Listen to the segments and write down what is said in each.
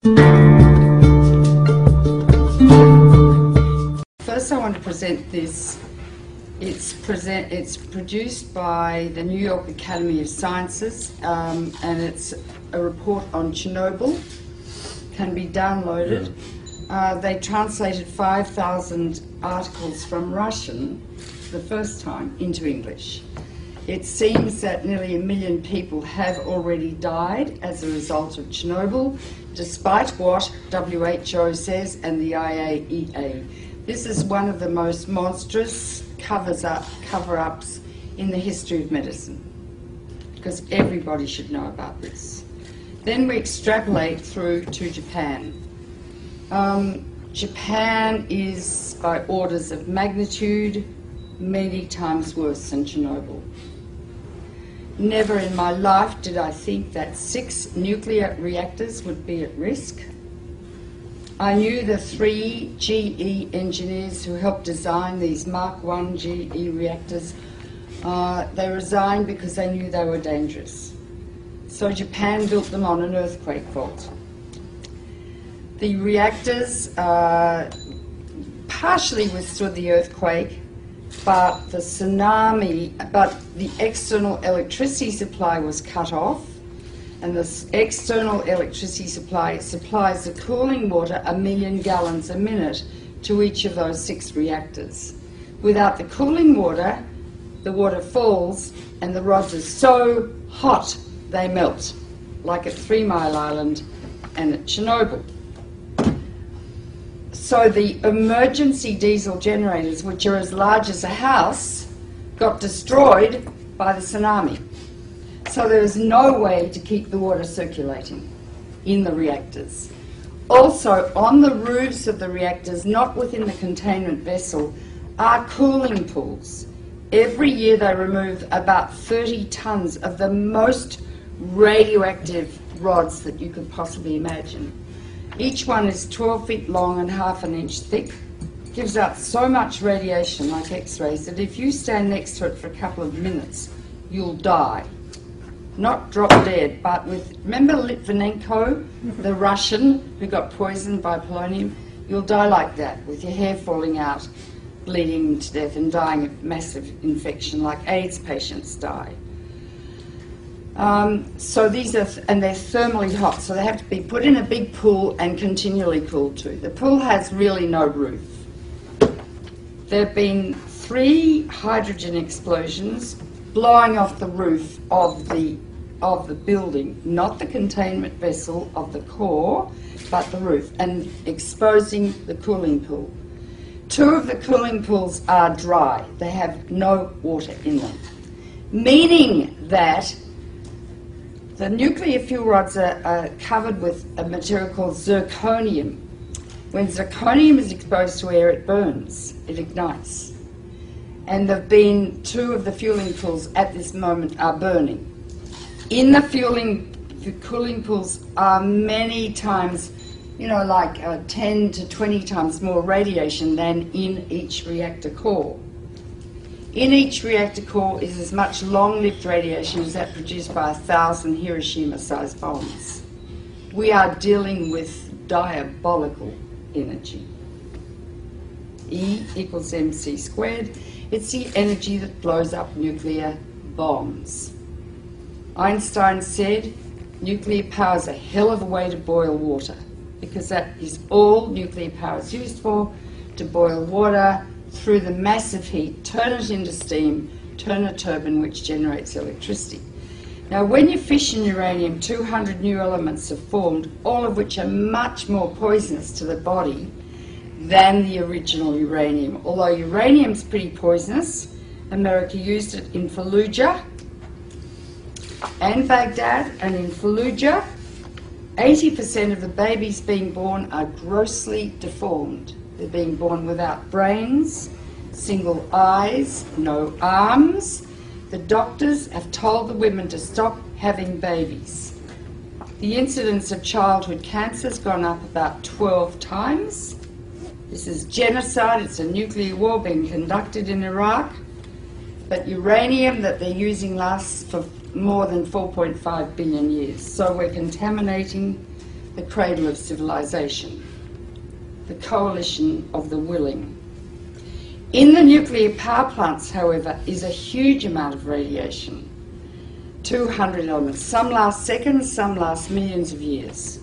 First I want to present this. It's produced by the New York Academy of Sciences, and it's a report on Chernobyl. Can be downloaded. They translated 5,000 articles from Russian for the first time into English. It seems that nearly 1 million people have already died as a result of Chernobyl, despite what WHO says and the IAEA. This is one of the most monstrous cover-ups in the history of medicine, because everybody should know about this. Then we extrapolate through to Japan. Japan is, by orders of magnitude, many times worse than Chernobyl. Never in my life did I think that 6 nuclear reactors would be at risk. I knew the 3 GE engineers who helped design these Mark I GE reactors. They resigned because they knew they were dangerous. So Japan built them on an earthquake fault. The reactors partially withstood the earthquake, but the external electricity supply was cut off, and the external electricity supply supplies the cooling water 1 million gallons a minute to each of those 6 reactors. Without the cooling water, the water falls and the rods are so hot they melt, like at 3 Mile Island and at Chernobyl. So the emergency diesel generators, which are as large as a house, got destroyed by the tsunami. So there is no way to keep the water circulating in the reactors. Also, on the roofs of the reactors, not within the containment vessel, are cooling pools. Every year they remove about 30 tons of the most radioactive rods that you could possibly imagine. Each one is 12 feet long and ½ an inch thick. Gives out so much radiation, like X-rays, that if you stand next to it for a couple of minutes, you'll die. Not drop dead, but with, remember Litvinenko, the Russian who got poisoned by polonium? You'll die like that, with your hair falling out, bleeding to death and dying of massive infection, like AIDS patients die. So these are, and they're thermally hot, so they have to be put in a big pool and continually cooled too. The pool has really no roof. There have been 3 hydrogen explosions blowing off the roof of the building, not the containment vessel of the core, but the roof, and exposing the cooling pool. 2 of the cooling pools are dry. They have no water in them, meaning that the nuclear fuel rods are covered with a material called zirconium. When zirconium is exposed to air, it burns, it ignites. And there have been 2 of the fueling pools at this moment are burning. In the cooling pools are many times, like 10 to 20 times more radiation than in each reactor core. In each reactor core is as much long-lived radiation as that produced by 1,000 Hiroshima-sized bombs. We are dealing with diabolical energy. E equals mc squared. It's the energy that blows up nuclear bombs. Einstein said nuclear power is a hell of a way to boil water, because that is all nuclear power is used for, to boil water through the massive heat, turn it into steam, turn a turbine which generates electricity. Now when you fission uranium, 200 new elements are formed, all of which are much more poisonous to the body than the original uranium. Although uranium's pretty poisonous, America used it in Fallujah and Baghdad, and in Fallujah 80% of the babies being born are grossly deformed. They're being born without brains, single eyes, no arms. The doctors have told the women to stop having babies. The incidence of childhood cancer has gone up about 12 times. This is genocide. It's a nuclear war being conducted in Iraq. But uranium that they're using lasts for more than 4.5 billion years. So we're contaminating the cradle of civilization, the coalition of the willing. In the nuclear power plants, however, is a huge amount of radiation. 200 elements. Some last seconds, some last millions of years.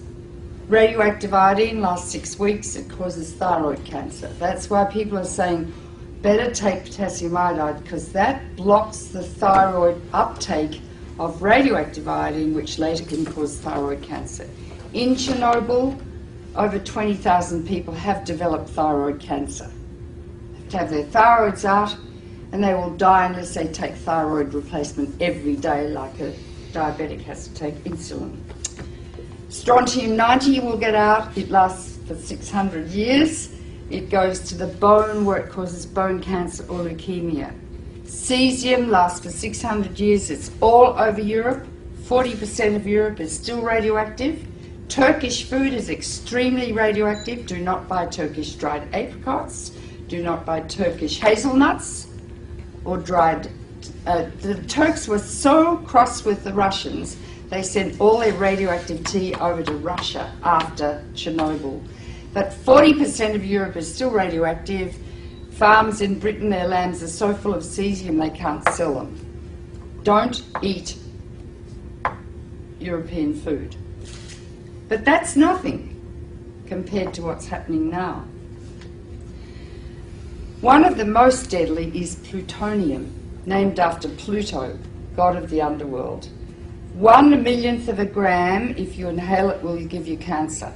Radioactive iodine lasts 6 weeks. It causes thyroid cancer. That's why people are saying better take potassium iodide, because that blocks the thyroid uptake of radioactive iodine, which later can cause thyroid cancer. In Chernobyl, over 20,000 people have developed thyroid cancer. They have to have their thyroids out, and they will die unless they take thyroid replacement every day, like a diabetic has to take insulin. Strontium-90 will get out. It lasts for 600 years. It goes to the bone, where it causes bone cancer or leukemia. Cesium lasts for 600 years. It's all over Europe. 40% of Europe is still radioactive. Turkish food is extremely radioactive. Do not buy Turkish dried apricots. Do not buy Turkish hazelnuts or dried... the Turks were so cross with the Russians, they sent all their radioactive tea over to Russia after Chernobyl. But 40% of Europe is still radioactive. Farms in Britain, their lambs are so full of cesium they can't sell them. Don't eat European food. But that's nothing compared to what's happening now. One of the most deadly is plutonium, named after Pluto, god of the underworld. 1/1,000,000th of a gram, if you inhale it, will give you cancer.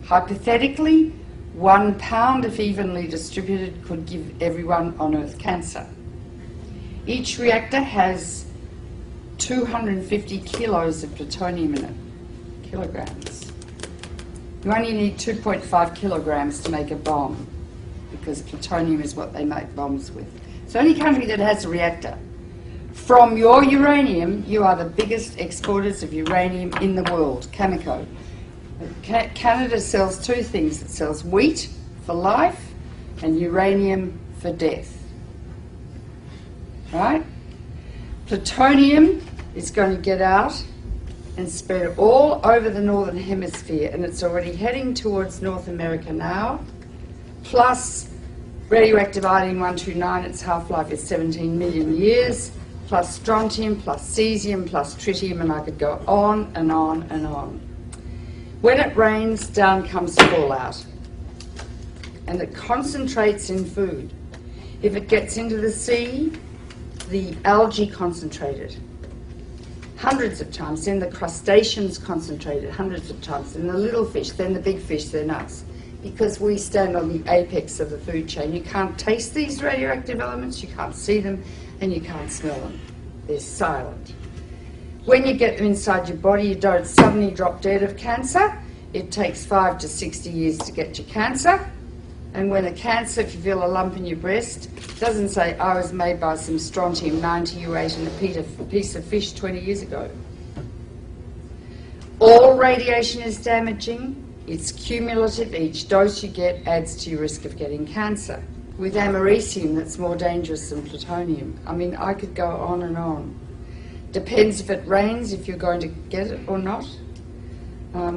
Hypothetically, 1 pound, if evenly distributed, could give everyone on Earth cancer. Each reactor has 250 kilos of plutonium in it, kilograms. You only need 2.5 kilograms to make a bomb, because plutonium is what they make bombs with. It's the only country that has a reactor. From your uranium, you are the biggest exporters of uranium in the world, Cameco. Canada sells 2 things. It sells wheat for life and uranium for death. Right? Plutonium is going to get out and spread all over the northern hemisphere, and it's already heading towards North America now. Plus radioactive iodine-129, its half-life is 17 million years, plus strontium, plus cesium, plus tritium, and I could go on and on and on. When it rains, down comes fallout, and it concentrates in food. If it gets into the sea, the algae concentrated hundreds of times, then the crustaceans concentrated hundreds of times, then the little fish, then the big fish, then us. Because we stand on the apex of the food chain. You can't taste these radioactive elements, you can't see them, and you can't smell them. They're silent. When you get them inside your body, you don't suddenly drop dead of cancer. It takes 5 to 60 years to get your cancer. And when a cancer, if you feel a lump in your breast, doesn't say, I was made by some strontium-90 you ate in a piece of fish 20 years ago. All radiation is damaging. It's cumulative. Each dose you get adds to your risk of getting cancer. With americium, that's more dangerous than plutonium. I mean, I could go on and on. Depends if it rains, if you're going to get it or not.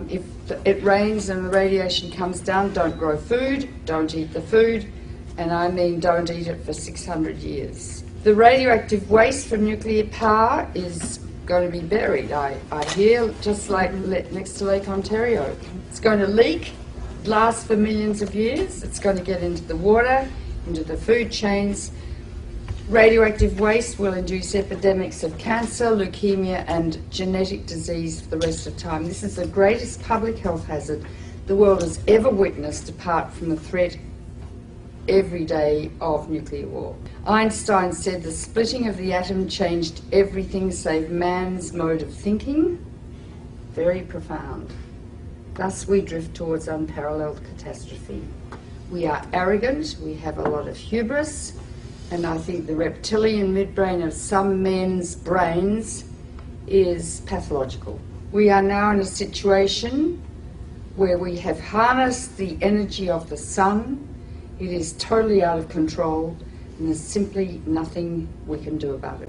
If it rains and the radiation comes down, don't grow food, don't eat the food, and I mean don't eat it for 600 years. The radioactive waste from nuclear power is going to be buried, I hear, just like next to Lake Ontario. It's going to leak, last for millions of years. It's going to get into the water, into the food chains. Radioactive waste will induce epidemics of cancer, leukemia, and genetic disease for the rest of time. This is the greatest public health hazard the world has ever witnessed, apart from the threat every day of nuclear war. Einstein said the splitting of the atom changed everything save man's mode of thinking. Very profound. Thus we drift towards unparalleled catastrophe. We are arrogant, we have a lot of hubris, and I think the reptilian midbrain of some men's brains is pathological. We are now in a situation where we have harnessed the energy of the sun. It is totally out of control, and there's simply nothing we can do about it.